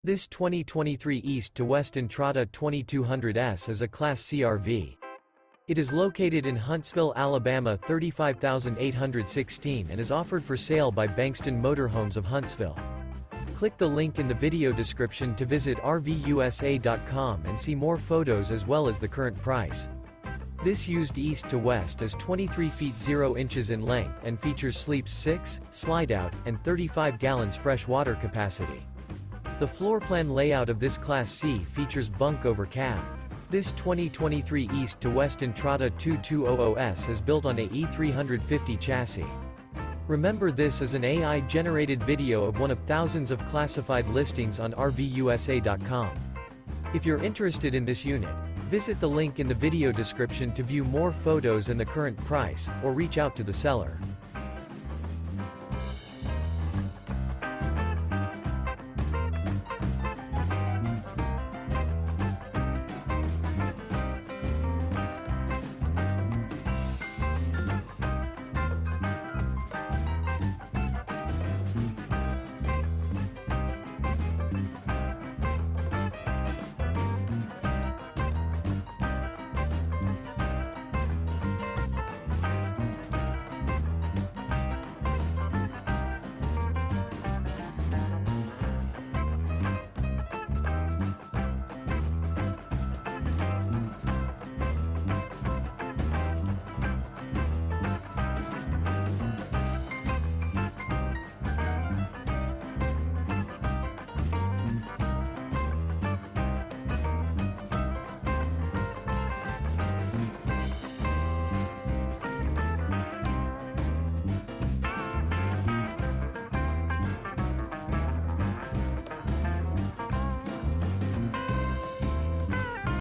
This 2023 East to West Entrada 2200S is a Class C RV. It is located in Huntsville, Alabama 35816 and is offered for sale by Bankston Motorhomes of Huntsville. Click the link in the video description to visit RVUSA.com and see more photos as well as the current price. This used East to West is 23 feet 0 inches in length and features sleeps 6, Slideout, and 35 gallons fresh water capacity. The floor plan layout of this Class C features Bunk Over Cab. This 2023 East to West Entrada 2200S is built on a E350 chassis. Remember, this is an AI-generated video of one of thousands of classified listings on RVUSA.com. If you're interested in this unit, visit the link in the video description to view more photos and the current price, or reach out to the seller.